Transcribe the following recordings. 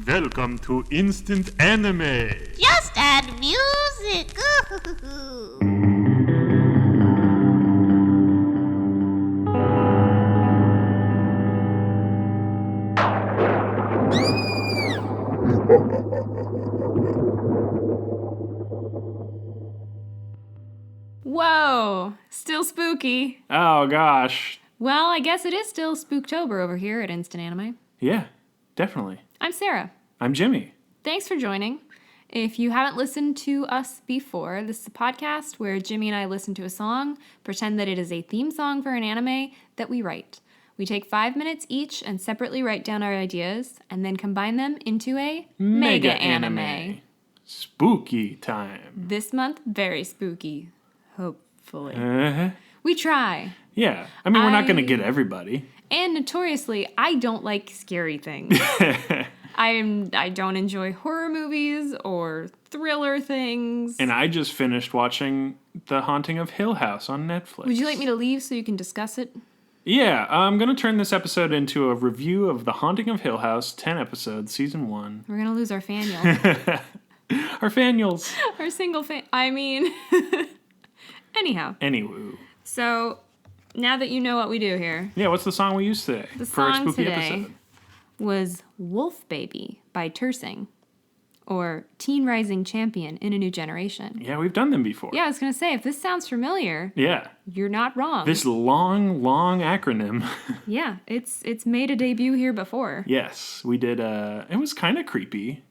Welcome to Instant Anime. Just add music. Whoa, still spooky. Oh, gosh. Well, I guess it is still Spooktober over here at Instant Anime. Yeah, definitely. I'm Sarah. I'm Jimmy. Thanks for joining. If you haven't listened to us before, this is a podcast where Jimmy and I listen to a song, pretend that it is a theme song for an anime that we write. We take 5 minutes each and separately write down our ideas, and then combine them into a mega anime. Spooky time. This month, very spooky. Hopefully. Uh-huh. We try. Yeah. I mean, we're not going to get everybody. And notoriously, I don't like scary things. I don't enjoy horror movies or thriller things. And I just finished watching The Haunting of Hill House on Netflix. Would you like me to leave so you can discuss it? Yeah, I'm going to turn this episode into a review of The Haunting of Hill House, 10 episodes, season 1. We're going to lose our faniel. Our faniels. Our single fan. Anyhow. Anywho. So, now that you know what we do here. Yeah, what's the song we used today? The for song a spooky today episode? Was Wolf Baby by Tersing. Or Teen Rising Champion in a New Generation. Yeah, we've done them before. Yeah, I was going to say, if this sounds familiar, Yeah. you're not wrong. This long acronym. Yeah, it's made a debut here before. Yes, we did. It was kind of creepy.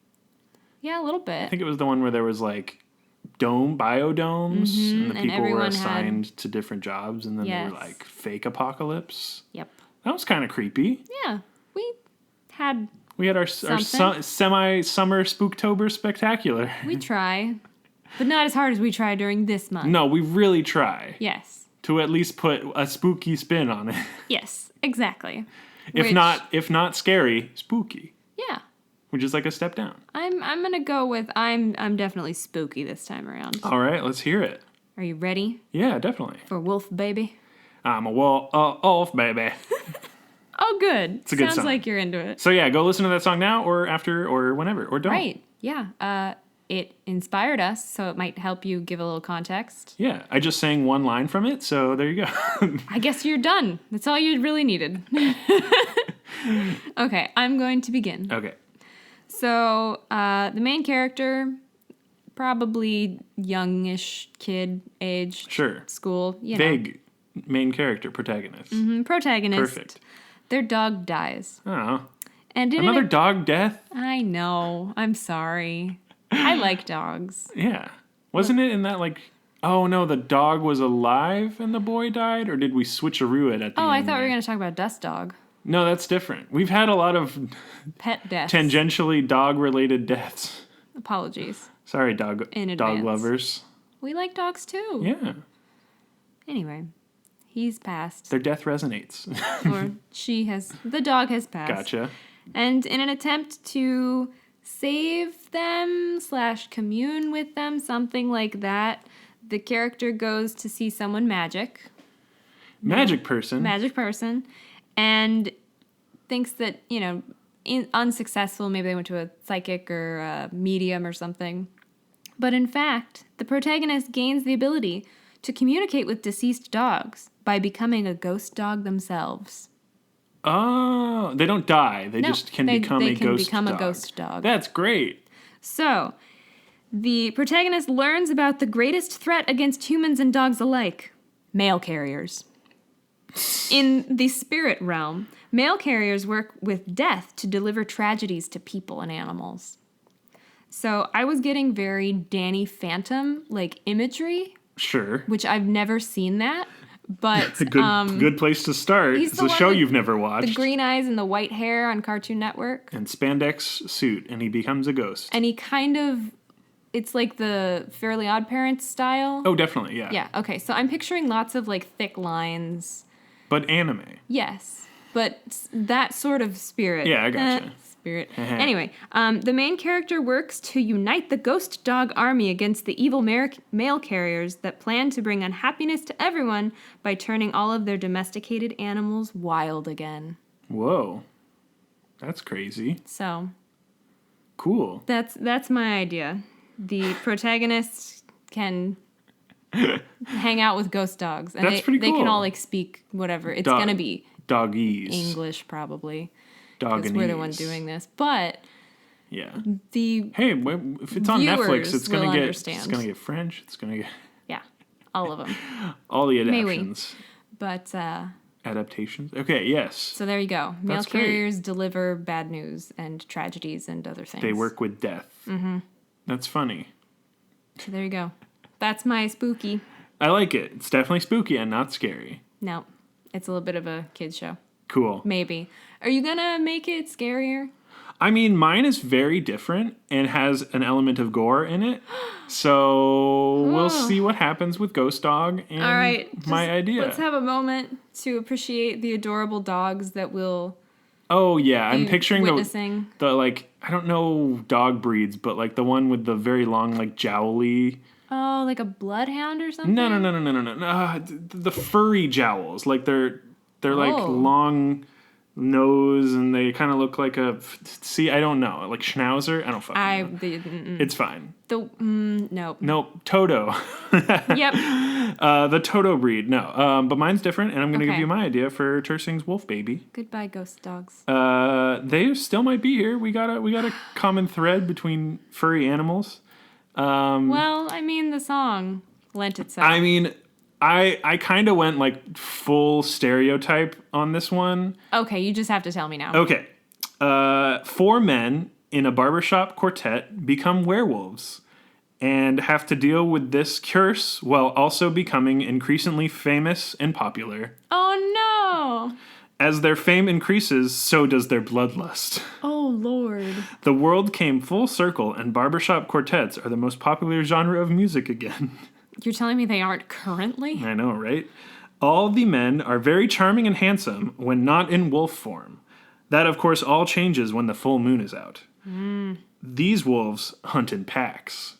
Yeah, a little bit. I think it was the one where there was like biodomes, and the and people were everyone assigned to different jobs, and then they Yes. were like fake apocalypse. Yep. That was kind of creepy. Yeah, we had... We had our Something. semi-summer Spooktober spectacular. We try, but not as hard as we try during this month. No, we really try Yes. to at least put a spooky spin on it. Yes, exactly. If not scary, spooky, Yeah. which is like a step down. I'm gonna go with I'm definitely spooky this time around. All right, let's hear it. Are you ready Yeah, definitely. for Wolf Baby? I'm a wolf, baby. Oh, good. It's a good Sounds song. like you're into it. So yeah, go listen to that song now, or after, or whenever, or don't. Right. Yeah. It inspired us, so it might help you give a little context. Yeah, I just sang one line from it, so there you go. I guess you're done. That's all you really needed. Okay, I'm going to begin. Okay. So, the main character, probably youngish kid age. Sure. School, you know. Vague main character, protagonist. Protagonist. Perfect. Their dog dies. Oh. And in Another dog death? I know. I'm sorry. I like dogs. Yeah. Wasn't it in that, like, oh no, the dog was alive and the boy died? Or did we switcheroo it at the Oh, end? I thought we were going to talk about Dust Dog. No, that's different. We've had a lot of Pet deaths. tangentially dog-related deaths. Apologies. Sorry, dog advance. lovers. We like dogs too. Yeah. Anyway, he's passed. Their death resonates. Or the dog has passed. Gotcha. And in an attempt to save them / commune with them, something like that, the character goes to see someone magic, Magic person. and thinks that, unsuccessful, maybe they went to a psychic or a medium or something. But in fact, the protagonist gains the ability to communicate with deceased dogs by becoming a ghost dog themselves. Oh, they don't die. They just can become a ghost dog. a ghost dog. That's great. So, the protagonist learns about the greatest threat against humans and dogs alike: mail carriers. In the spirit realm, mail carriers work with death to deliver tragedies to people and animals. So, I was getting very Danny Phantom imagery, Sure. which I've never seen that. But It's a good place to start. he's It's the a one show with you've never watched. the green eyes and the white hair on Cartoon Network. And spandex suit, and he becomes a ghost. And he it's like the Fairly Odd Parents style. Oh, definitely, yeah. Yeah, okay. So I'm picturing lots of thick lines. But anime. Yes, but that sort of spirit. Yeah, I gotcha. Spirit. Anyway, the main character works to unite the ghost dog army against the evil mail carriers that plan to bring unhappiness to everyone by turning all of their domesticated animals wild again. Whoa. That's crazy. So, Cool. That's my idea. The protagonist can hang out with ghost dogs, and That's pretty they can cool. all like speak whatever. It's Dog- gonna be Doggies. English probably. Doganese. Because we're the one doing this, but Yeah. the Hey, if it's on Netflix, viewers it's will gonna get understand. French. It's gonna get yeah, all of them. all the May we. adaptations, But adaptations. Okay, yes, so there you go. Mail That's great. carriers deliver bad news and tragedies and other things. they work with death. Mm-hmm. That's funny. So there you go. That's my spooky. I like it. It's definitely spooky and not scary. No, it's a little bit of a kids show. Cool. Maybe. Are you gonna make it scarier? I mean, mine is very different and has an element of gore in it. So we'll see what happens with Ghost Dog and All right, my idea. Let's have a moment to appreciate the adorable dogs that will Oh yeah, I'm be picturing witnessing. the like I don't know dog breeds, but like the one with the very long like jowly. Oh, like a bloodhound or something? No. The furry jowls, like they're like Oh. long nose and they kind of look like a. See, I don't know, like Schnauzer. I don't fucking know. It's fine. Nope. Nope, Toto. Yep. The Toto breed. No, but mine's different, and I'm gonna give Okay. you my idea for Tersing's wolf baby. Goodbye, ghost dogs. They still might be here. We got a common thread between furry animals. Well, I mean, the song lent itself. I mean, I kind of went like full stereotype on this one. Okay, you just have to tell me now. Okay. 4 men in a barbershop quartet become werewolves and have to deal with this curse while also becoming increasingly famous and popular. Oh, no. As their fame increases, so does their bloodlust. Oh, Lord. The world came full circle, and barbershop quartets are the most popular genre of music again. You're telling me they aren't currently? I know, right? All the men are very charming and handsome when not in wolf form. That, of course, all changes when the full moon is out. These wolves hunt in packs.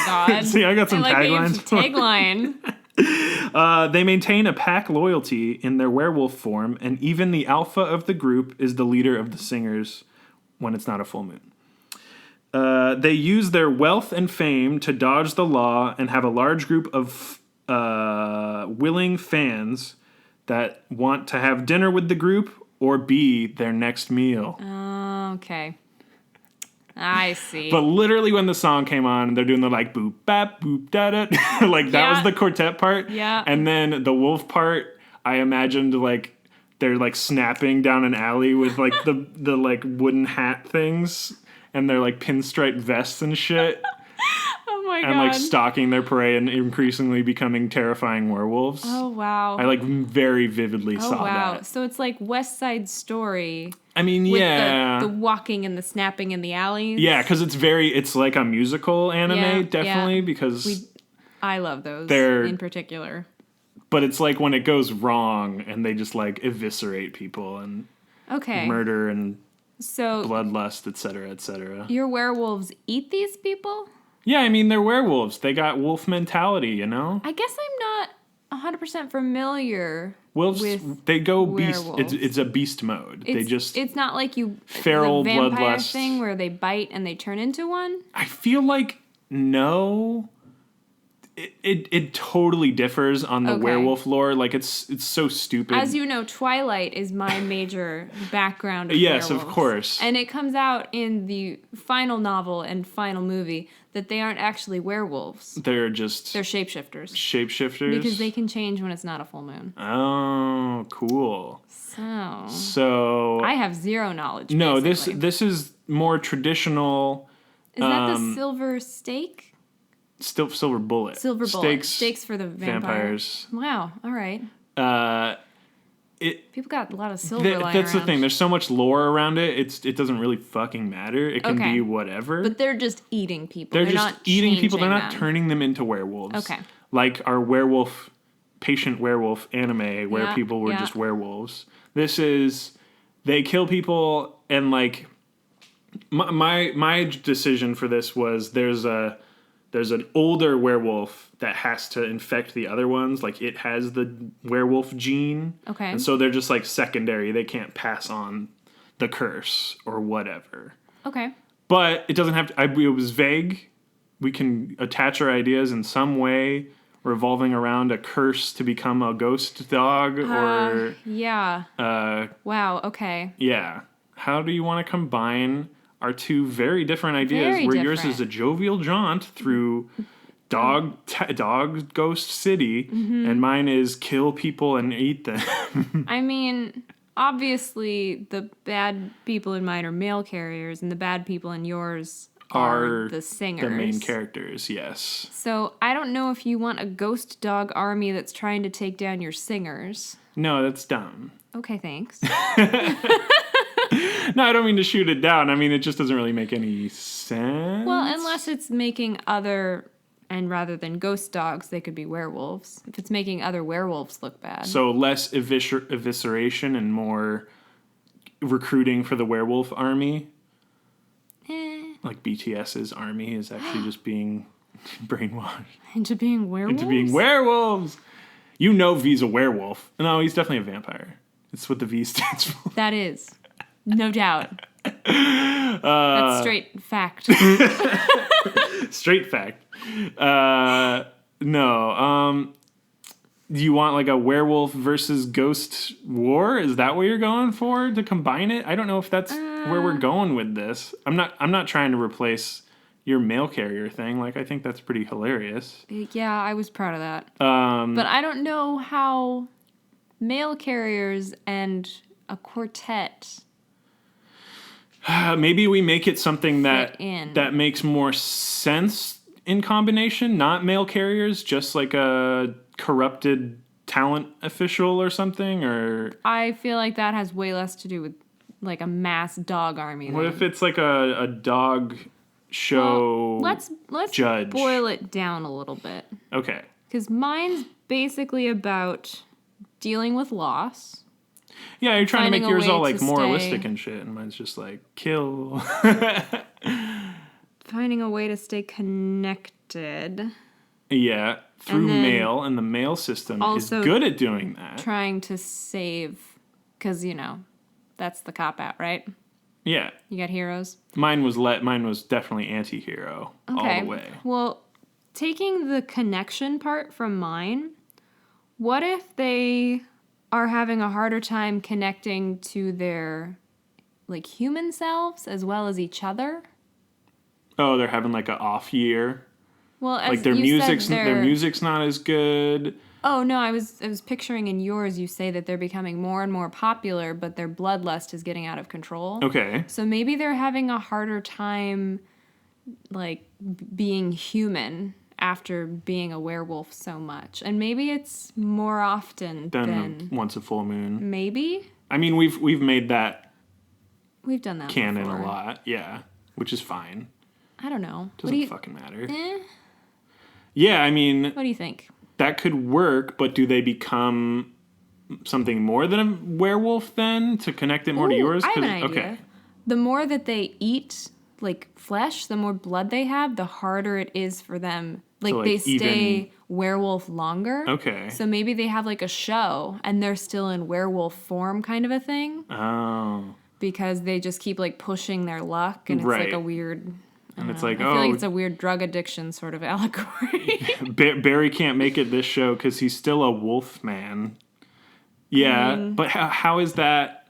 God. See, I got some like taglines. Tagline. They maintain a pack loyalty in their werewolf form, and even the alpha of the group is the leader of the singers when it's not a full moon. They use their wealth and fame to dodge the law and have a large group of willing fans that want to have dinner with the group or be their next meal. Okay. I see. But literally when the song came on, they're doing the like boop, bap, boop, da da. Like that was Yeah. the quartet part. Yeah. And then the wolf part, I imagined like they're like snapping down an alley with like the like wooden hat things and their like pinstripe vests and shit. Oh my God. And like stalking their prey and increasingly becoming terrifying werewolves. Oh, wow. I like very vividly Oh, saw wow. that. So it's like West Side Story. I mean, With yeah. the walking and the snapping in the alleys. Yeah, because it's like a musical anime, Yeah, definitely, yeah. because I love those They're- in particular. but it's like when it goes wrong and they just like eviscerate people and Okay. murder and So bloodlust, etc., etc. your werewolves eat these people? Yeah, I mean, they're werewolves. They got wolf mentality, you know? I guess I'm not 100% familiar Wolves, with they go beast. werewolves. It's a beast mode. It's not like Feral the vampire bloodlust. thing where they bite and they turn into one. I feel like no. It totally differs on the Okay. werewolf lore. Like it's so stupid. As you know, Twilight is my major background of Yes, of werewolves. course. And it comes out in the final novel and final movie that they aren't actually werewolves. They're just They're shapeshifters. shapeshifters. Because they can change when it's not a full moon. Oh, cool. So So I have zero knowledge. no, basically. this is more traditional. Is that the silver stake? Still silver bullet. Silver bullet. Stakes. Stakes for the Vampires. Wow. All right. People got a lot of silver lying That's the around. thing. There's so much lore around it. It doesn't really fucking matter. It can Okay. be whatever. But they're just eating people. They're just not eating people. They're changing not them. turning them into werewolves. Okay. Like our patient werewolf anime where Yeah, people were yeah. just werewolves. This is they kill people and like my decision for this was there's an older werewolf that has to infect the other ones. Like it has the werewolf gene. Okay. And so they're just like secondary. They can't pass on the curse or whatever. Okay. But it doesn't have to. It was vague. We can attach our ideas in some way, revolving around a curse to become a ghost dog, or Yeah. Wow, okay. yeah. How do you want to combine our two very different ideas? Very where yours different. is a jovial jaunt through dog ghost city, and mine is kill people and eat them. I mean, obviously, the bad people in mine are mail carriers, and the bad people in yours are the singers. The main characters, yes. So I don't know if you want a ghost dog army that's trying to take down your singers. No, that's dumb. Okay, thanks. No, I don't mean to shoot it down. I mean, it just doesn't really make any sense. Well, unless it's making other, and rather than ghost dogs, they could be werewolves. If it's making other werewolves look bad. So less evisceration and more recruiting for the werewolf army. Like BTS's army is actually just being brainwashed. Into being werewolves? Into being werewolves. You know V's a werewolf. No, he's definitely a vampire. It's what the V stands for. That is. No doubt. That's straight fact. Straight fact. No. Do you want like a werewolf versus ghost war? Is that what you're going for to combine it? I don't know if that's where we're going with this. I'm not trying to replace your mail carrier thing. Like, I think that's pretty hilarious. Yeah, I was proud of that. But I don't know how mail carriers and a quartet. Maybe we make it something that in. that makes more sense in combination. Not mail carriers, just like a corrupted talent official or something. Or I feel like that has way less to do with like a mass dog army. What if it's like a dog show? Well, let's judge. boil it down a little bit. Okay. Because mine's basically about dealing with loss. Yeah, you're trying to make Finding a yours all way like to moralistic stay- and shit, and mine's just like kill. Finding a way to stay connected. Yeah, through And then mail, and the mail system is also good at doing that. Trying to save. Because, that's the cop-out, right? Yeah, You got heroes? mine was definitely anti-hero all the way. Well, taking the connection part from mine, what if they are having a harder time connecting to their like human selves as well as each other? Oh, they're having like an off year. Well, as Like their you said, music's not as good. Oh no, I was picturing in yours you say that they're becoming more and more popular, but their bloodlust is getting out of control. Okay. So maybe they're having a harder time like being human after being a werewolf so much. And maybe it's more often than Once a full moon. maybe. I mean, we've made that We've done that canon before. a lot. Yeah, which is fine. I don't know. Doesn't fucking matter. Eh, Yeah, I mean, what do you think? that could work, but do they become something more than a werewolf then to connect it more to Ooh, yours? I have 'Cause- an idea. Okay. The more that they eat like flesh, the more blood they have, the harder it is for them. Like, like, they stay even- werewolf longer. Okay. So maybe they have like a show and they're still in werewolf form kind of a thing Oh. because they just keep like pushing their luck and it's like Right. a weird And it's like, I feel like oh, it's a weird drug addiction sort of allegory. Barry can't make it this show because he's still a wolf man. Yeah, but how is that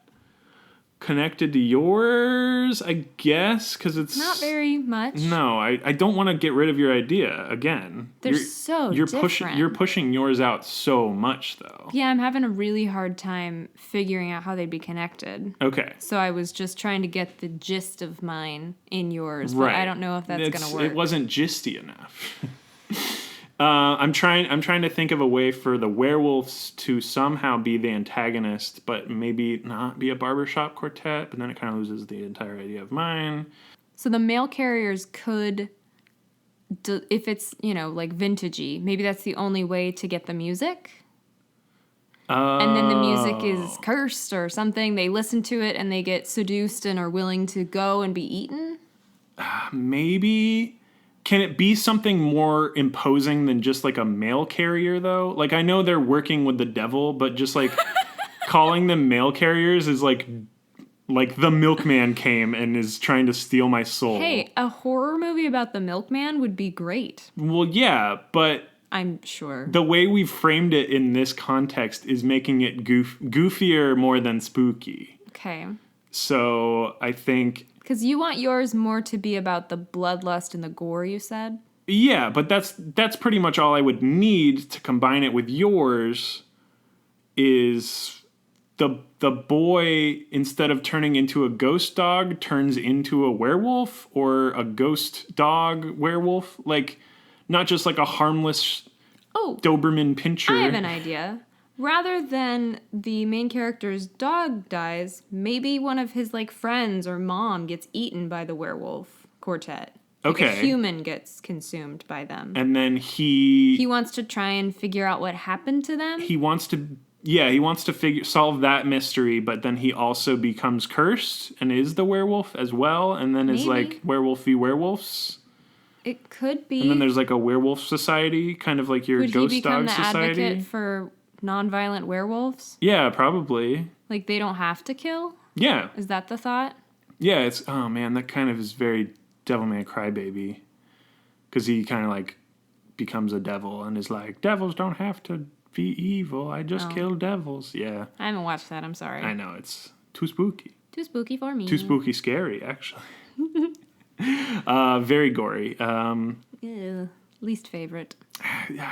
connected to yours? I guess because it's Not very much. No, I don't want to get rid of your idea again. They're so you're different. You're pushing yours out so much though. Yeah, I'm having a really hard time figuring out how they'd be connected. Okay. So I was just trying to get the gist of mine in yours, but Right. I don't know if that's going to work. It wasn't gisty enough. I'm trying to think of a way for the werewolves to somehow be the antagonist, but maybe not be a barbershop quartet. But then it kind of loses the entire idea of mine. So the mail carriers could, if it's, like vintagey, maybe that's the only way to get the music. And then the music is cursed or something. They listen to it and they get seduced and are willing to go and be eaten. Maybe. Can it be something more imposing than just like a mail carrier though? Like I know they're working with the devil, but just like calling them mail carriers is like Like the milkman came and is trying to steal my soul. Hey, a horror movie about the milkman would be great. Well, yeah, but I'm sure. the way we've framed it in this context is making it goofier more than spooky. Okay. So I think... Because you want yours more to be about the bloodlust and the gore, you said? Yeah, but that's pretty much all I would need to combine it with yours is the boy, instead of turning into a ghost dog, turns into a werewolf, or a ghost dog werewolf. Like, not just like a harmless Doberman Pinscher. I have an idea. Rather than the main character's dog dies, maybe one of his like friends or mom gets eaten by the werewolf quartet. Like Okay. a human gets consumed by them. And then he He wants to try and figure out what happened to them. he wants to solve that mystery, but then he also becomes cursed and is the werewolf as well, and then is Maybe. like werewolf v werewolves. It could be. And then there's like a werewolf society, kind of like your Would he ghost become dog the society. advocate for nonviolent werewolves? Yeah, probably. Like they don't have to kill? Yeah. Is that the thought? Yeah, it's, oh man, that kind of is very Devilman Crybaby. Because he kind of like becomes a devil and is like, devils don't have to be evil. I just kill devils. Yeah. I haven't watched that. I'm sorry. I know, it's too spooky. Too spooky for me. Too spooky scary, actually. Very gory. Ew. Least favorite. Yeah,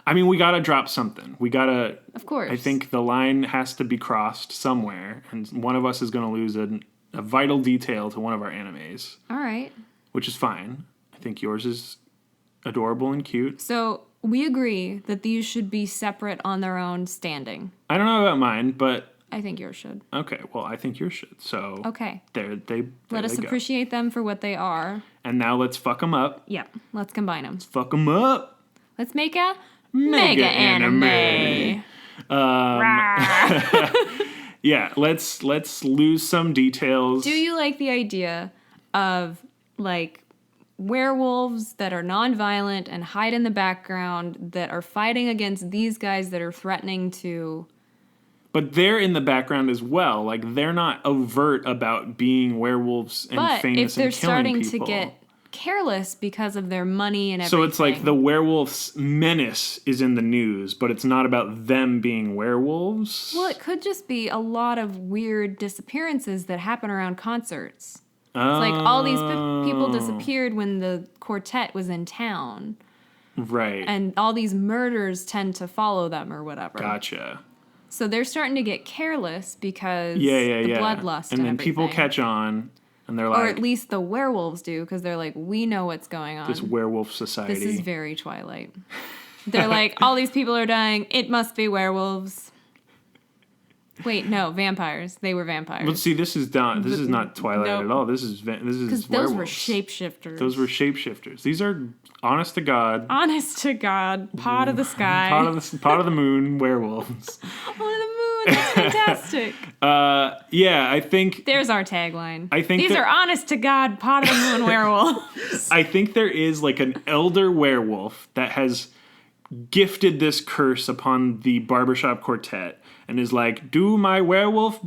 I mean, we gotta drop something. We gotta... Of course. I think the line has to be crossed somewhere, and one of us is gonna lose a vital detail to one of our animes, All right. which is fine. I think yours is adorable and cute. So we agree that these should be separate on their own standing. I don't know about mine, but I think yours should. okay, well, I think yours should. So Okay. there Let us they go. appreciate them for what they are. And now let's fuck them up. Yeah. Let's combine them. Fuck them up. Let's make a Mega mega anime. anime. Yeah, let's lose some details. Do you like the idea of like werewolves that are nonviolent and hide in the background that are fighting against these guys that are threatening to... But they're in the background as well. Like, they're not overt about being werewolves and But famous if they're and killing starting people. to get careless because of their money and everything... So it's like the werewolf's menace is in the news, but it's not about them being werewolves. Well, it could just be a lot of weird disappearances that happen around concerts. It's like all these people disappeared when the quartet was in town. Right. And all these murders tend to follow them or whatever. Gotcha. So they're starting to get careless because Yeah. the bloodlust and then people everything. catch on, and they're like, Or at least the werewolves do, because they're like, we know what's going on. this werewolf society. This is very Twilight. They're like, all these people are dying. It must be werewolves. Wait, no, vampires. They were vampires. But see, this is not Twilight no. at all. This is Because those were shapeshifters. Those were shapeshifters. These are honest to God, Honest to God, pot of the sky. pot of the moon werewolves. Pot of the moon. That's fantastic. Yeah, I think There's our tagline. I think These that- are honest to God, pot of the moon werewolves. I think there is like an elder werewolf that has gifted this curse upon the barbershop quartet and is like, do my werewolf,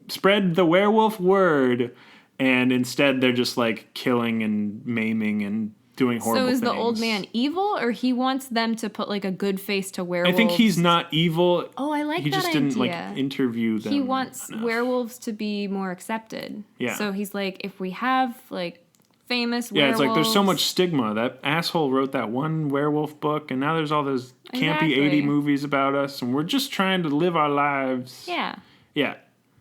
spread the werewolf word. And instead they're just like killing and maiming and doing horrible So is things. the old man evil, or he wants them to put like a good face to werewolves? I think he's not evil. Oh, I like He that just didn't like idea. interview them. He wants enough. werewolves to be more accepted. Yeah. So he's like, if we have like famous Yeah, werewolves... it's like there's so much stigma. That asshole wrote that one werewolf book, and now there's all those campy Exactly. 80 movies about us, and we're just trying to live our lives. Yeah. Yeah.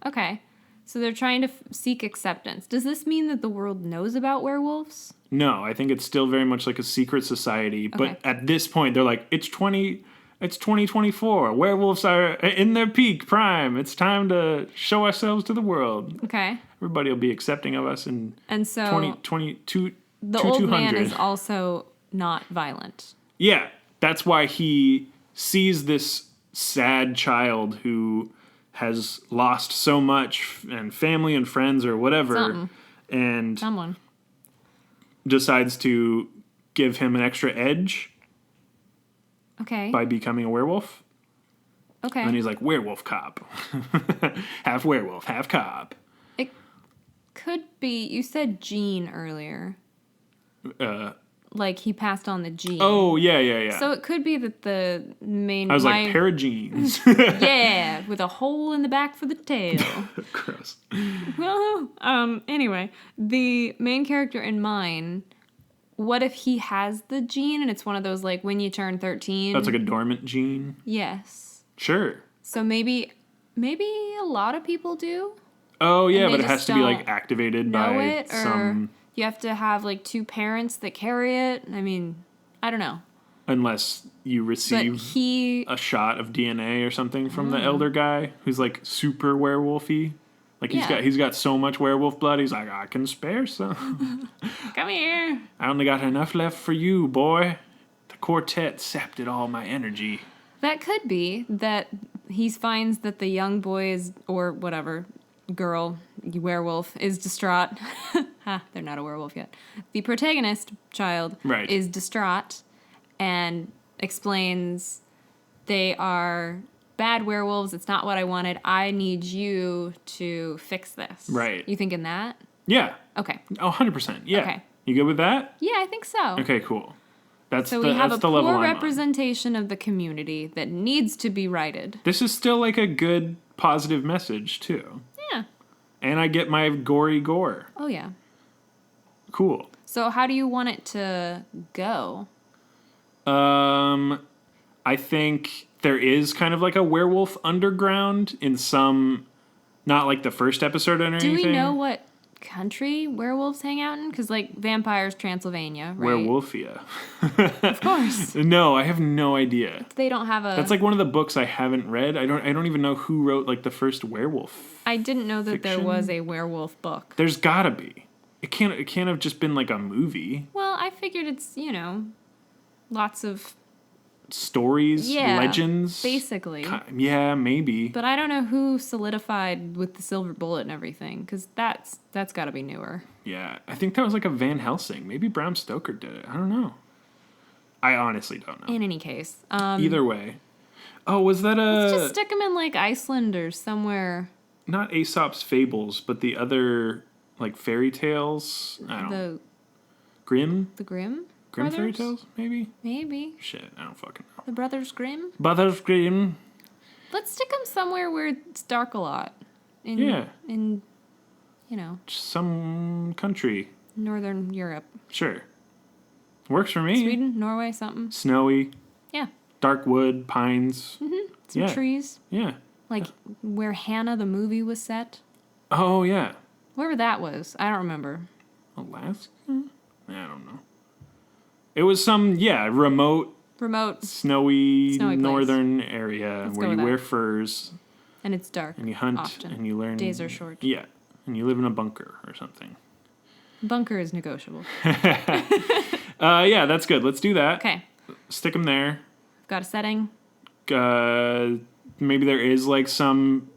Okay. So they're trying to seek acceptance. Does this mean that the world knows about werewolves? No, I think it's still very much like a secret society. But Okay. at this point, they're like, it's 2024. Werewolves are in their peak prime. It's time to show ourselves to the world. Okay. Everybody will be accepting of us in And so 2022. the old man 200. is also not violent. Yeah, that's why he sees this sad child who has lost so much and family and friends or whatever, Something. and Someone. decides to give him an extra edge Okay. by becoming a werewolf. Okay. And then he's like, werewolf cop. Half werewolf, half cop. It could be. You said gene earlier. Like he passed on the gene. Oh, yeah. So it could be that the main. I was like, pair of jeans. Yeah, with a hole in the back for the tail. Gross. Well, anyway, the main character in mine, what if he has the gene and it's one of those, like, when you turn 13? That's like a dormant gene? Yes. Sure. So maybe a lot of people do. Oh, yeah, And but they it has just to be, like, don't activated know by it, or some... you have to have, like, 2 parents that carry it. I mean, I don't know. Unless you But receive a shot of DNA or something from the elder guy who's, like, super werewolfy. Like, he's got so much werewolf blood, he's like, I can spare some. Come here. I only got enough left for you, boy. The quartet sapped it all my energy. That could be that he finds that the young boy is, or whatever, girl, werewolf, is distraught. Ha, they're not a werewolf yet. The protagonist, child, Right. is distraught and explains they are bad werewolves. It's not what I wanted. I need you to fix this. Right. You thinking that? Yeah. Okay. Oh, 100%. Yeah. Okay. You good with that? Yeah, I think so. Okay, cool. That's So the, we have that's a the level poor I'm on. representation of the community that needs to be righted. This is still like a good, positive message, too. Yeah. And I get my gory gore. Oh, yeah. Cool. So how do you want it to go? I think there is kind of like a werewolf underground in some, not like the first episode or anything. Do we know what country werewolves hang out in? Because, like, vampires, Transylvania, right? Werewolfia. Of course. No, I have no idea. They don't have a... That's like one of the books I haven't read. I don't even know who wrote like the first werewolf. I didn't know that there fiction? was a werewolf book. There's gotta be. It can't have just been like a movie. Well, I figured it's, lots of... Stories, Yeah, legends. basically. Yeah, maybe. But I don't know who solidified with the silver bullet and everything, because that's got to be newer. Yeah, I think that was like a Van Helsing. Maybe Bram Stoker did it. I don't know. I honestly don't know. In any case. Either way. Oh, was that Let's just stick them in, like, Iceland or somewhere. not Aesop's Fables, but the other like fairy tales? I don't know. The The Grimm Grimm brothers? fairy tales, maybe? Maybe. Shit, I don't fucking know. The Brothers Grimm? Brothers Grimm. Let's stick them somewhere where it's dark a lot. Yeah. In, Some country. Northern Europe. Sure. Works for me. Sweden, Norway, something. Snowy, Yeah. dark wood, pines. Some Yeah. trees. Yeah. Like where Hannah the movie was set. Oh, yeah. Wherever that was. I don't remember. Alaska? I don't know. It was some, remote, Remote, snowy Snowy place. northern area Let's where go you with wear that. furs and it's dark. and you hunt often. and you learn. Days are short. Yeah. And you live in a bunker or something. Bunker is negotiable. Yeah, that's good. Let's do that. Okay. Stick them there. Got a setting. Maybe there is like some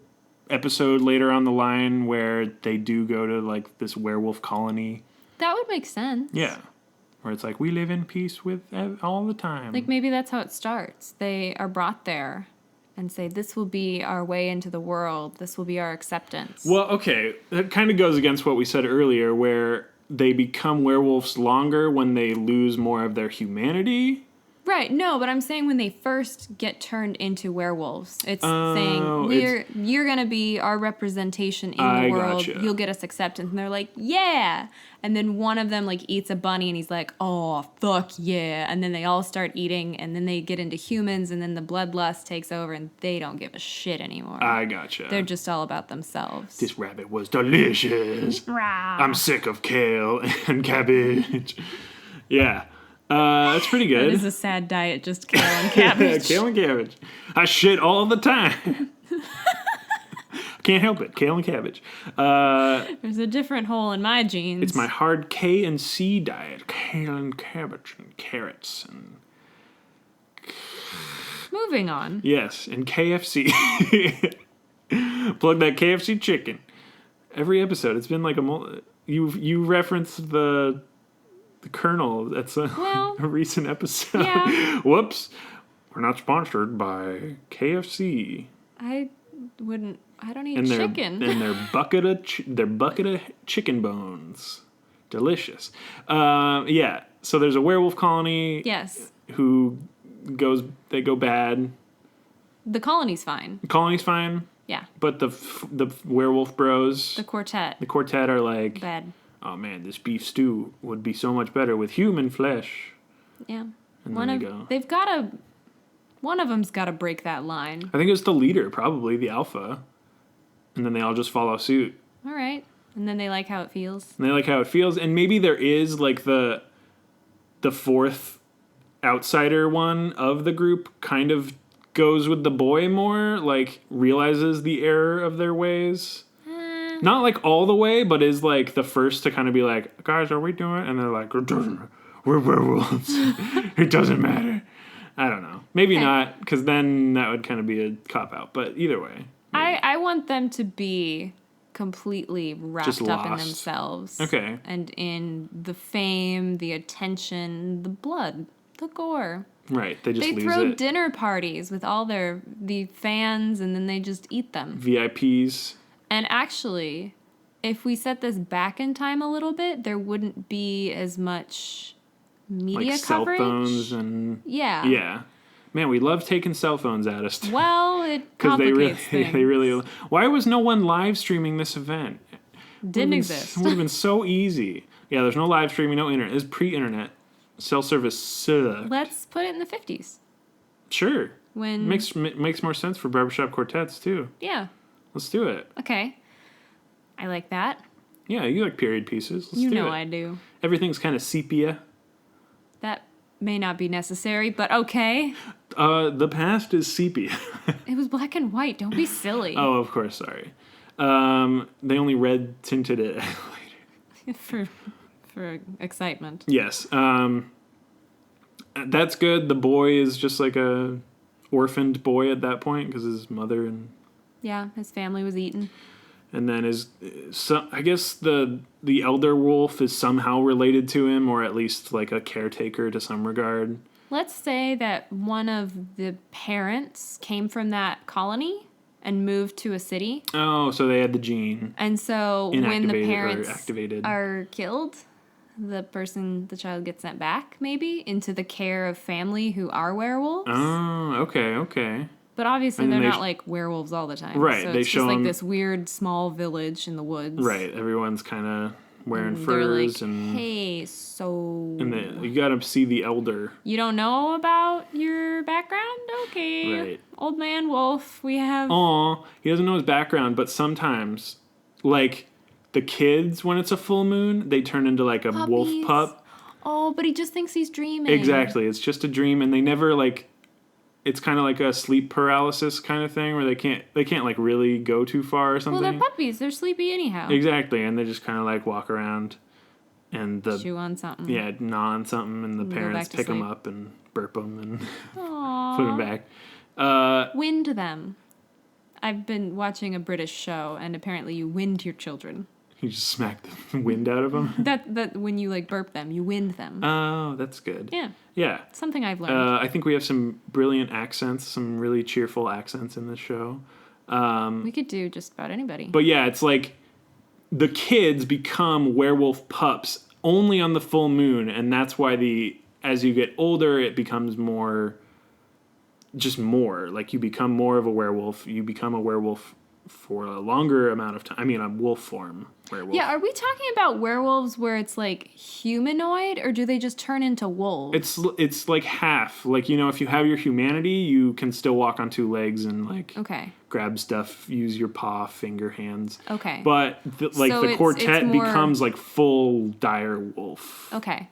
episode later on the line where they do go to like this werewolf colony. That would make sense. Yeah. Where it's like, we live in peace with all the time. Like maybe that's how it starts. They are brought there and say, this will be our way into the world. This will be our acceptance. Well, okay. That kind of goes against what we said earlier, where they become werewolves longer when they lose more of their humanity. Right, no, but I'm saying when they first get turned into werewolves, it's Oh, saying you're gonna be our representation in I the world. gotcha. You'll get us acceptance, and they're like, yeah. And then one of them like eats a bunny, and he's like, oh fuck yeah. And then they all start eating, and then they get into humans, and then the bloodlust takes over, and they don't give a shit anymore. I gotcha. They're just all about themselves. This rabbit was delicious. I'm sick of kale and cabbage. Yeah. That's pretty good. It is a sad diet, just kale and cabbage. Kale and cabbage. I shit all the time. Can't help it. Kale and cabbage. There's a different hole in my genes. It's my hard K and C diet. Kale and cabbage and carrots and Moving on. yes, and KFC. Plug that KFC chicken. Every episode, it's been like you referenced the Colonel. That's a Well, recent episode. yeah. Whoops. We're not sponsored by KFC I don't eat and chicken. their bucket of chicken bones. Delicious. Yeah. So there's a werewolf colony. Yes. They go bad. The colony's fine. The colony's fine. Yeah. But the werewolf bros, The quartet. are like, Bad. oh man, this beef stew would be so much better with human flesh. Yeah. And then they go. One of them's got to break that line. I think it's the leader, probably the alpha, and then they all just follow suit. All right. And then they like how it feels. And they like how it feels, and maybe there is like the fourth outsider one of the group kind of goes with the boy more, like realizes the error of their ways. Not like all the way, but is like the first to kind of be like, guys, are we doing it? And they're like, we're werewolves. It doesn't matter. I don't know. Maybe not, because then that would kind of be a cop-out. But either way. I want them to be completely wrapped Just up in lost. themselves. Okay. And in the fame, the attention, the blood, the gore. Right. They They lose throw it. dinner parties with all the fans, and then they just eat them. VIPs. And actually, if we set this back in time a little bit, there wouldn't be as much media Like cell coverage. phones and... Yeah. Yeah. Man, we love taking cell phones at us. Well, it Because complicates things. they really... Why was no one live streaming this event? Didn't exist. It would have been so easy. Yeah, there's no live streaming, no internet. It's pre-internet. Cell service sucked. Let's put it in the 50s. Sure. When Makes more sense for barbershop quartets, too. Yeah. Let's do it. Okay. I like that. Yeah, you like period pieces. Let's You do know it. I do. Everything's kind of sepia. That may not be necessary, but okay. The past is sepia. It was black and white. Don't be silly. Oh, of course, sorry. They only red tinted it later. For excitement. Yes. That's good. The boy is just like a orphaned boy at that point because his mother Yeah, his family was eaten. and then I guess the elder wolf is somehow related to him, or at least like a caretaker to some regard. Let's say that one of the parents came from that colony and moved to a city. Oh, so they had the gene. And so when the Inactivated or parents activated. are killed, the child gets sent back, maybe, into the care of family who are werewolves. Oh, okay. But obviously And they're then not like werewolves all the time. Right, So they it's show just like 'em- this weird small village in the woods. Right. Everyone's kind of wearing And they're like, furs and hey, so you got to see the elder. you don't know about your background? Okay. Right. Old man wolf, we have... Aw, he doesn't know his background, but sometimes, like, the kids, when it's a full moon, they turn into, like, a wolf Puppies. pup. Oh, but he just thinks he's dreaming. Exactly. It's just a dream, and they never, like, it's kind of like a sleep paralysis kind of thing, where they can't, like, really go too far or something. Well, they're puppies. They're sleepy anyhow. Exactly, and they just kind of, like, walk around, and Chew on something. yeah, gnaw on something, and the Go parents back to pick them sleep. up and burp them and Aww. put them back. Wind them. I've been watching a British show, and apparently you wind your children. You just smack the wind out of them. That when you like burp them, you wind them. Oh, that's good. Yeah, Yeah. something I've learned. I think we have some brilliant accents, some really cheerful accents in this show. We could do just about anybody. But yeah, it's like the kids become werewolf pups only on the full moon, and that's why as you get older, it becomes more. Like you become more of a werewolf. You become a werewolf for a longer amount of time. I mean, a wolf form werewolf. Yeah, are we talking about werewolves where it's like humanoid, or do they just turn into wolves? It's like half. Like, if you have your humanity, you can still walk on two legs and like Okay. grab stuff, use your paw, finger, hands. Okay. But So the quartet it's more- becomes like full dire wolf. Okay.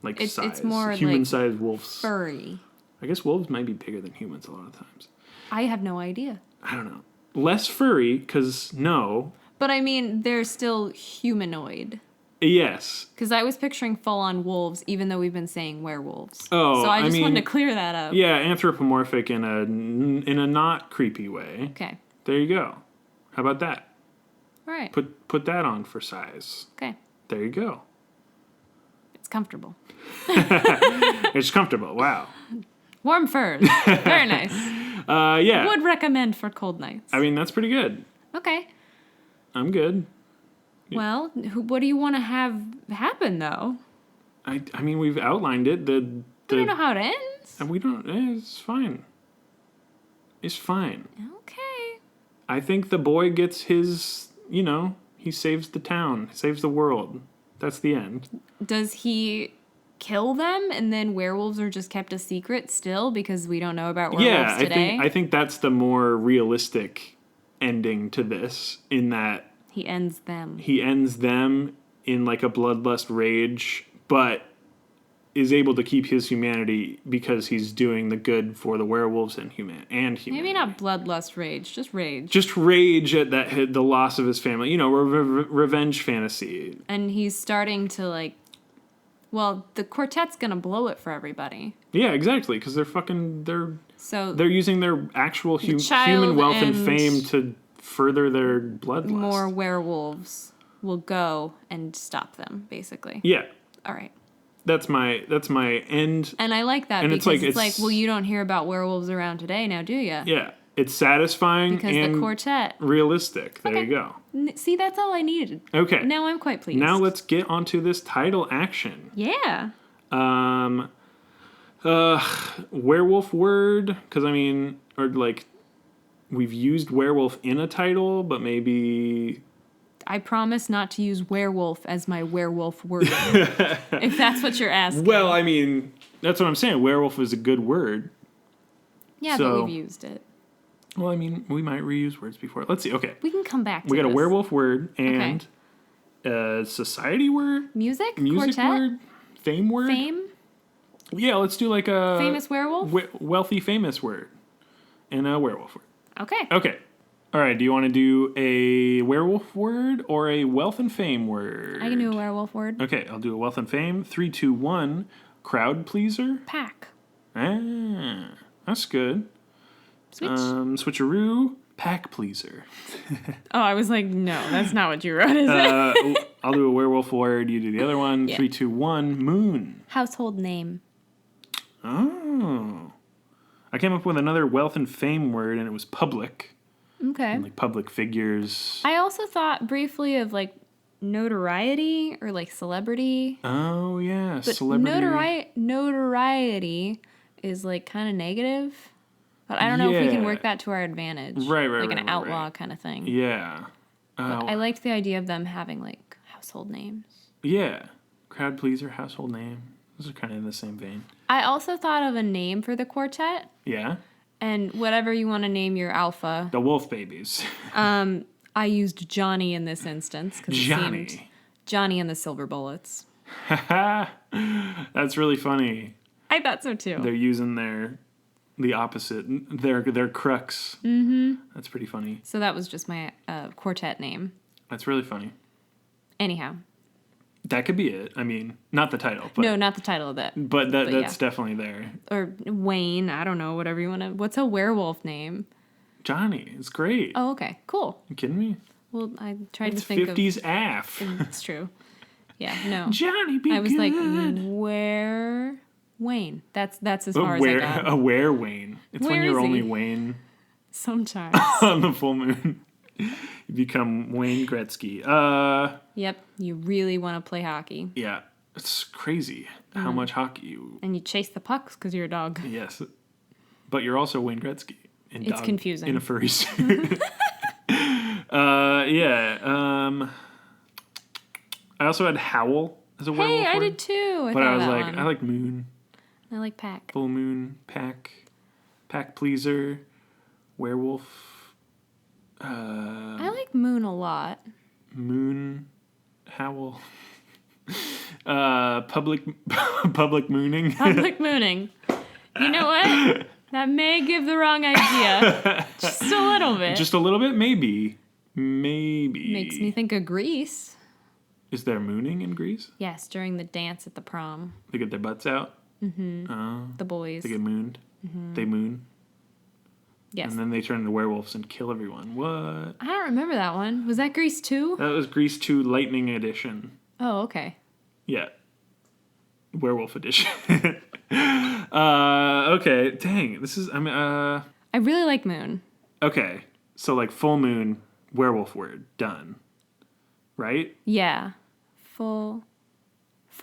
Like It's size. more like human-sized wolves. Furry. I guess wolves might be bigger than humans a lot of times. I have no idea. I don't know. Less furry, because no. But I mean, they're still humanoid. Yes. Because I was picturing full-on wolves, even though we've been saying werewolves. Oh, so I just I mean, wanted to clear that up. Yeah, anthropomorphic in a not creepy way. Okay. There you go. How about that? All right. Put that on for size. Okay. There you go. It's comfortable. It's comfortable. Wow. Warm furs. Very nice. Yeah. Would recommend for cold nights. I mean, that's pretty good. Okay. I'm good. Well, what do you want to have happen, though? I mean, we've outlined it. I don't know how it ends. We don't. It's fine. It's fine. Okay. I think the boy gets his. He saves the town, saves the world. That's the end. Does he kill them, and then werewolves are just kept a secret still because we don't know about werewolves today? I think that's the more realistic ending to this. In that he ends them. He ends them in like a bloodlust rage, but is able to keep his humanity because he's doing the good for the werewolves and humanity. Maybe not bloodlust rage, just rage. Just rage at the loss of his family. Revenge fantasy. And he's starting to the quartet's gonna blow it for everybody. Yeah, exactly, because they're using their actual human wealth and fame to further their bloodlust. More werewolves will go and stop them, basically. Yeah. All right. That's my end. And I like that, because it's like, well, you don't hear about werewolves around today now, do you? Yeah. It's satisfying because and the quartet. Realistic. There you go. See, that's all I needed. Okay. Now I'm quite pleased. Now let's get onto this title action. Yeah. Werewolf word, because we've used werewolf in a title, but maybe... I promise not to use werewolf as my werewolf word. If that's what you're asking. Well, I mean, that's what I'm saying. Werewolf is a good word. Yeah, but we've used it. Well, I mean, we might reuse words before. Let's see. Okay. We can come back to We got this. a werewolf word and society word? Music Quartet? Word? Fame word? Fame? Yeah, let's do like a... Famous werewolf? Wealthy famous word. And a werewolf word. Okay. Okay. All right, do you want to do a werewolf word or a wealth and fame word? I can do a werewolf word. Okay, I'll do a wealth and fame. 3, 2, 1. Crowd pleaser? Pack. Ah, that's good. Switch. Switcheroo. Pack pleaser. Oh, I was like, no, that's not what you wrote, is it? I'll do a werewolf word. You do the other one. Yeah. 3, 2, 1. Moon. Household name. Oh. I came up with another wealth and fame word, and it was public. Okay. And like public figures. I also thought briefly of notoriety or celebrity. Oh, yeah. But celebrity. Notoriety is kind of negative. But I don't know if we can work that to our advantage. Right. Like an outlaw kind of thing. Yeah. But I liked the idea of them having household names. Yeah. Crowd pleaser, household name. Those are kind of in the same vein. I also thought of a name for the quartet. Yeah. And whatever you want to name your alpha. The wolf babies. I used Johnny in this instance. Johnny. It seemed Johnny and the Silver Bullets. That's really funny. I thought so too. They're using the opposite. Their crux. Mm-hmm. That's pretty funny. So that was just my quartet name. That's really funny. Anyhow. That could be it. I mean, not the title. But, No, not the title of that. But that's definitely there. Or Wayne, I don't know, whatever you want to... What's a werewolf name? Johnny. It's great. Oh, okay. Cool. You kidding me? Well, I tried It's to think 50s AF. It's true. Yeah, no. Johnny, be I was good. like, where... Wayne. That's as far as I got. Where Wayne? It's Where when you're is only he? Wayne Sometimes. on the full moon. You become Wayne Gretzky. Yep. You really want to play hockey. Yeah. It's crazy how much hockey you... And you chase the pucks because you're a dog. Yes. But you're also Wayne Gretzky. It's confusing. In a furry suit. Yeah. I also had Howl as a werewolf Hey, I word, did too. but I was that like, one. I like Moon. I like Pack. Full Moon. Pack pleaser. Werewolf. I like Moon a lot. Moon. Howl. Public mooning. Public mooning. You know what? That may give the wrong idea. Just a little bit. Just a little bit, maybe. Makes me think of Grease. Is there mooning in Greece? Yes, during the dance at the prom. They get their butts out. The boys. They get mooned. They moon. Yes. And then they turn into werewolves and kill everyone. What? I don't remember that one. Was that Grease 2? That was Grease 2 Lightning Edition. Oh, okay. Yeah. werewolf edition. Okay, dang, this is, I really like Moon. okay, so like full moon, werewolf word, done. Right? Yeah. Full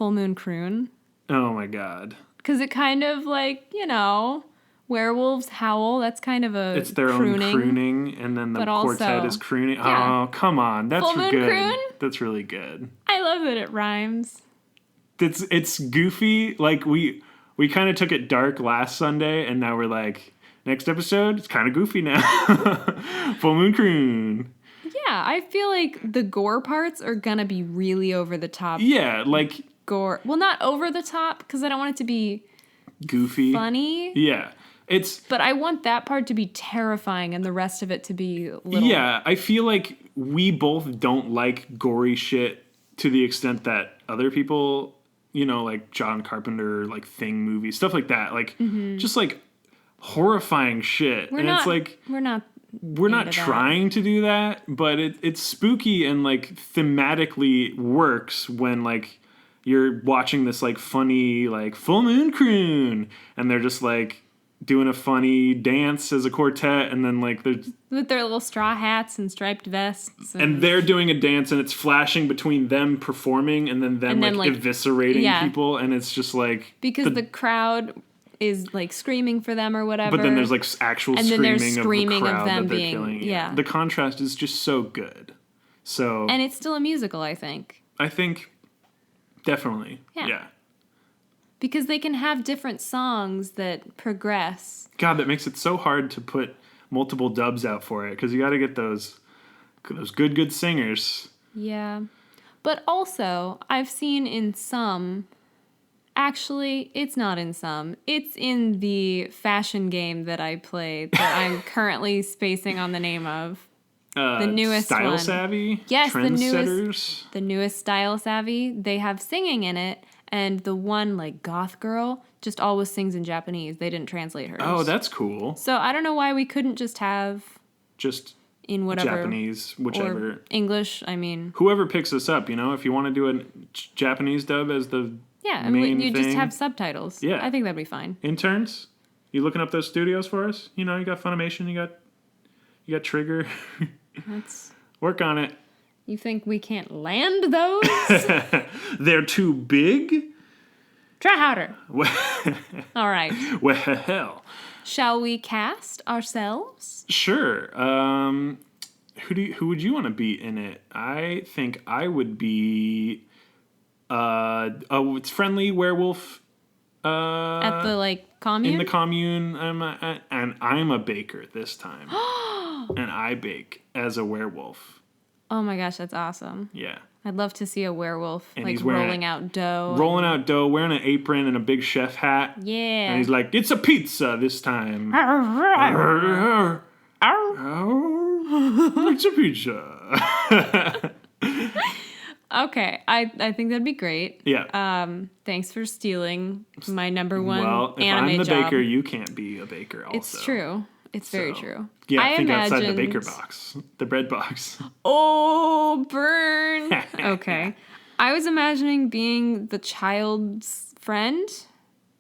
moon croon. Oh my god. Because it kind of like, werewolves howl. That's kind of a It's their own crooning, and then the but quartet also- is crooning. yeah. Oh, come on. That's Full moon good. croon? That's really good. I love that it rhymes. It's goofy. Like, we kind of took it dark last Sunday, and now we're like, next episode, it's kind of goofy now. Full moon croon. Yeah, I feel like the gore parts are gonna be really over the top. Yeah, like Gore. Well, not over the top, because I don't want it to be goofy. funny. Yeah. But I want that part to be terrifying and the rest of it to be little. Yeah, I feel like we both don't like gory shit to the extent that other people, like John Carpenter, like Thing movies, stuff like that. Like, just like horrifying shit. We're not into trying to do that, but it's spooky and like thematically works when like you're watching this like funny like full moon croon and they're just like doing a funny dance as a quartet, and then like they're with their little straw hats and striped vests. and they're doing a dance, and it's flashing between them performing and then them like eviscerating people, and it's just like because the crowd is like screaming for them or whatever. But then there's like actual and then screaming, there's screaming of the crowd of them that they're being killing. yeah. The contrast is just so good. So and it's still a musical, I think. I think definitely. Yeah. Because they can have different songs that progress. God, that makes it so hard to put multiple dubs out for it, because you got to get those good singers. Yeah. But also, I've seen in some... Actually, it's not in some. It's in the fashion game that I played that I'm currently spacing on the name of. The newest Style one. Savvy? Yes, Trendsetters? the newest Style Savvy. They have singing in it, and the one, like, goth girl just always sings in Japanese. They didn't translate hers. Oh, that's cool. So I don't know why we couldn't just have... Just in whatever. Japanese, whichever. Or English, I mean... Whoever picks this up, if you want to do a Japanese dub as the yeah, main you thing. just have subtitles. Yeah. I think that'd be fine. Interns, you looking up those studios for us? You got Funimation, you got Trigger. That's... Work on it. You think we can't land those? They're too big? Try harder. All right. Well. Shall we cast ourselves? Sure. Who would you want to be in it? I think I would be it's friendly werewolf At the commune? in the commune. I'm a baker this time. And I bake as a werewolf. Oh my gosh, that's awesome. Yeah. I'd love to see a werewolf And he's wearing rolling out dough. Rolling out dough, wearing an apron and a big chef hat. Yeah. And he's like, it's a pizza this time. It's a pizza. Okay, I think that'd be great. Yeah. Thanks for stealing my number one Well, if anime I'm the job. baker, you can't be a baker also. It's true. It's very true. Yeah, I think outside the imagined- baker box. The bread box. Oh, burn. Okay. I was imagining being the child's friend.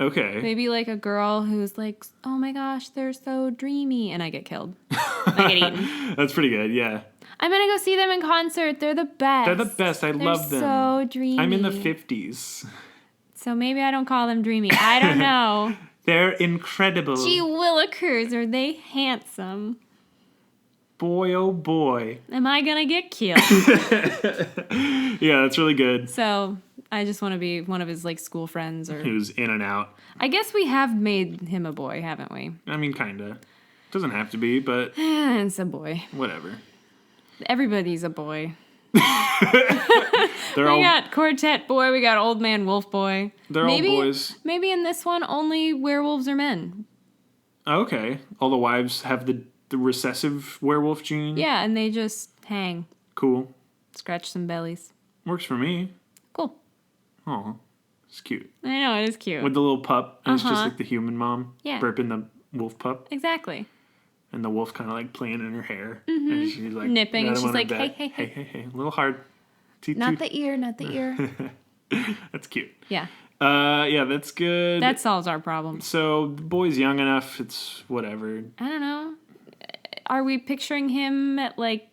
Okay. Maybe like a girl who's like, oh my gosh, they're so dreamy. And I get killed. I get eaten. That's pretty good, yeah. I'm going to go see them in concert. They're the best. They're the best. I love them. so dreamy. I'm in the 50s. So maybe I don't call them dreamy. I don't know. They're incredible. Gee willikers, are they handsome? Boy, oh boy. Am I going to get killed? Yeah, that's really good. So I just want to be one of his school friends. Or Who's in and out. I guess we have made him a boy, haven't we? I mean, kinda. Doesn't have to be, but It's a boy. whatever. Everybody's a boy. They're We all got quartet boy, we got old man wolf boy. they're all boys. Maybe in this one only werewolves are men. Okay. All the wives have the recessive werewolf gene. Yeah, and they just hang, Cool. scratch some bellies. Works for me. Cool. Oh, it's cute. I know, it is cute. With the little pup, and it's just Uh-huh. like the human mom Yeah. burping the wolf pup, Exactly. and the wolf kind of playing in her hair, and she's like Nipping, got and him she's on her like, back. hey, hey, hey. hey, a little hard. Toot, Not toot. the ear, not the ear. That's cute. Yeah. Yeah, that's good. That solves our problem. So the boy's young enough. It's whatever. I don't know. Are we picturing him at like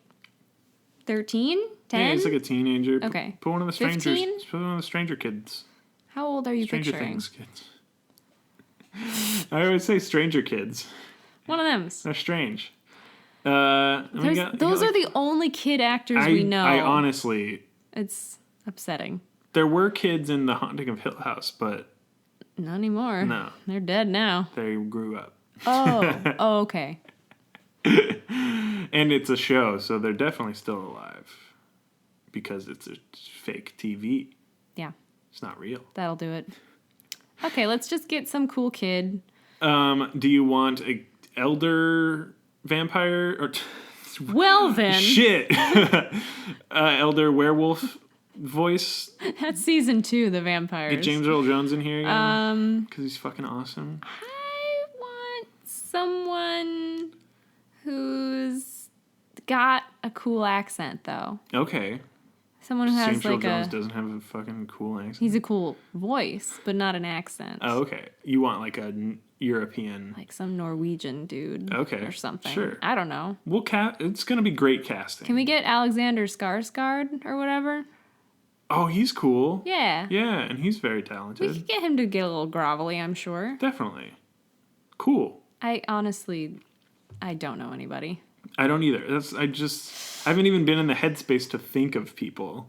13? 10? Yeah, he's like a teenager. Okay. Put one of the strangers. 15? Put one of the stranger kids. How old are you Stranger picturing? Things kids. I always say stranger kids. One of them. They're strange. Those are the only kid actors we know. I honestly... It's upsetting. There were kids in The Haunting of Hill House, but... Not anymore. No. They're dead now. They grew up. Oh, okay. And it's a show, so they're definitely still alive. Because it's a fake TV. Yeah. It's not real. That'll do it. Okay, let's just get some cool kid. Do you want a elder vampire or Well then. shit elder werewolf voice? That's season 2, the vampires. Get James Earl Jones in here again because he's fucking awesome. I want someone who's got a cool accent, though. Okay. Someone who has James Earl like Jones a... doesn't have a fucking cool accent. He's a cool voice, but not an accent. Oh, okay. You want like a European... Like some Norwegian dude. Okay, Or something. sure. I don't know. It's going to be great casting. Can we get Alexander Skarsgård or whatever? Oh, he's cool. Yeah. Yeah, and he's very We talented. could get him to get a little grovelly, I'm sure. Definitely. Cool. I don't know anybody. I don't either. I haven't even been in the headspace to think of people.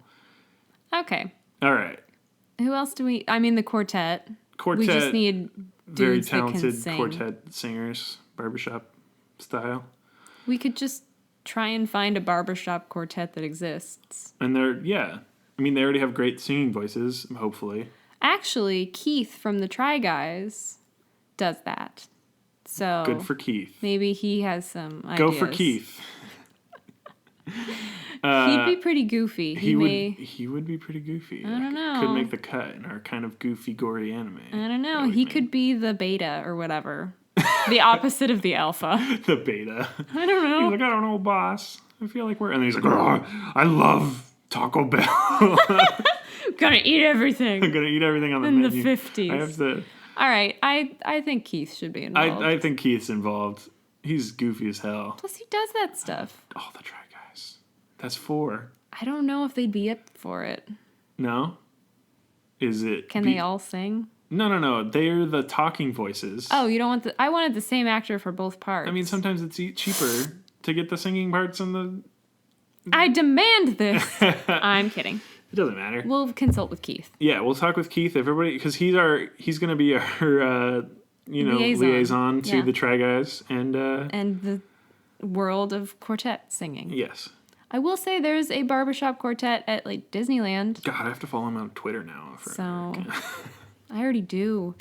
Okay. All right. Who else do we... I mean, the quartet. Quartet. We just need Very dudes that can talented sing. quartet singers, barbershop style. We could just try and find a barbershop quartet that exists. And they already have great singing voices, hopefully. Actually, Keith from the Try Guys does that. So Good for Keith. maybe he has some ideas. Go for Keith. He'd be pretty goofy. He would be pretty goofy. I don't know. Could make the cut in our kind of goofy, gory anime. I don't know. He could be the beta or whatever. The opposite of the alpha. The beta. I don't know. He's like, I don't know, boss. I feel like we're... And he's like, oh, I love Taco Bell. Gonna eat everything. I'm going to eat everything on the In menu. the 50s. I have to... All right. I think Keith should be involved. I think Keith's involved. He's goofy as hell. Plus, he does that stuff. Oh, the Try Guys. That's 4. I don't know if they'd be up for it. No? Is it... Can they all sing? No. They're the talking voices. Oh, you don't want the... I wanted the same actor for both parts. I mean, sometimes it's cheaper to get the singing parts and the... I demand this. I'm kidding. It doesn't matter. We'll consult with Keith. Yeah, we'll talk with Keith. Everybody, because he's going to be our liaison to Yeah. the Try Guys, and And the world of quartet singing. yes. I will say there's a barbershop quartet at like Disneyland. God, I have to follow him on Twitter now. So I already do.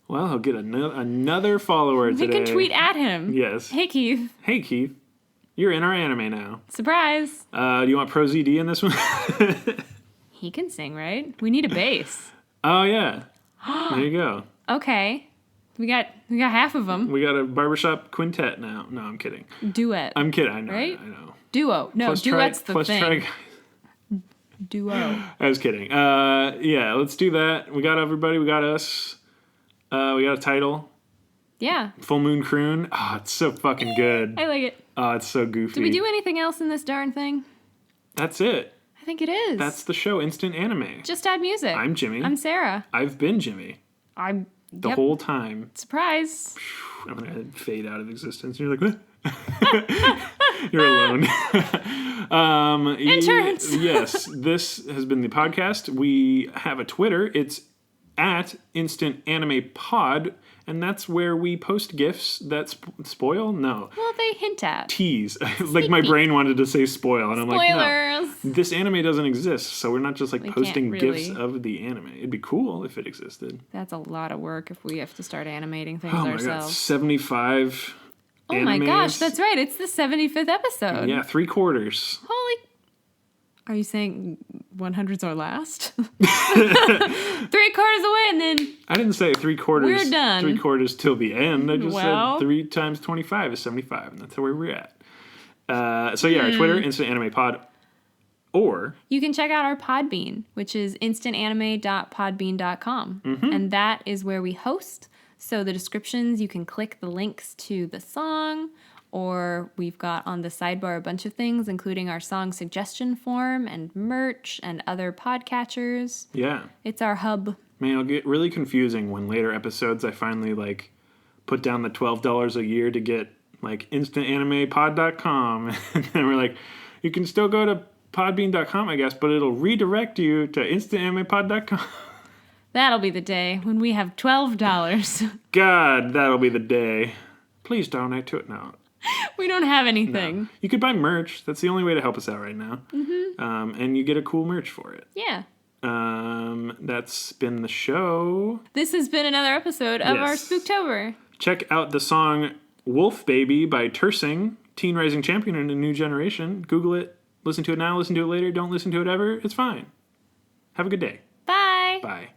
Well, he'll get another follower We today. can tweet at him. Yes. Hey Keith. Hey Keith, you're in our anime now. Surprise. Do you want Pro ZD in this one? He can sing, right? We need a bass. Oh yeah. There you go. Okay. We got half of them. We got a barbershop quintet now. No, I'm kidding. Duet. I'm kidding. I know. Right? I know. Duo. No, Plus duet's the plus thing. Try Guys. Duo. I was kidding. Yeah, let's do that. We got everybody. We got us. We got a title. Yeah. Full Moon Croon. Oh, it's so fucking good. I like it. Oh, it's so goofy. Did we do anything else in this darn thing? That's it. I think it is. That's the show, Instant Anime. Just add music. I'm Jimmy. I'm Sarah. I've been Jimmy I'm the whole time. Surprise. I'm gonna fade out of existence. You're like, what? You're alone. Interns. Yes, this has been the podcast. We have a Twitter. It's at Instant Anime Pod, and that's where we post GIFs that spoil. No, Well, they hint at. tease. Like my brain wanted to say spoil, and I'm like, no. Spoilers. This anime doesn't exist, so we're not just like We posting can't GIFs really. of the anime. It'd be cool if it existed. That's a lot of work if we have to start animating things Oh my god, ourselves. 75 Oh my gosh, animes. that's right. It's the 75th episode. Yeah, 3/4. Holy. Are you saying 100's our last? 3/4 away and then. I didn't say 3/4. We're done. 3/4 till the end. I just Well. said 3 times 25 is 75, and that's where we're at. So yeah, our Twitter, Instant Anime Pod. Or you can check out our Podbean, which is instantanime.podbean.com. And that is where we host. So the descriptions, you can click the links to the song, or we've got on the sidebar a bunch of things, including our song suggestion form and merch and other podcatchers. Yeah. It's our hub. Man, it'll get really confusing when later episodes I finally, like, put down the $12 a year to get, like, instantanimepod.com. And then we're like, you can still go to podbean.com, I guess, but it'll redirect you to instantanimepod.com. That'll be the day when we have $12. God, that'll be the day. Please donate to it now. We don't have anything. No. You could buy merch. That's the only way to help us out right now. And you get a cool merch for it. Yeah. That's been the show. This has been another episode of our Spooktober. Check out the song Wolf Baby by Tersing, teen rising champion in a new generation. Google it. Listen to it now, listen to it later. Don't listen to it ever. It's fine. Have a good day. Bye. Bye.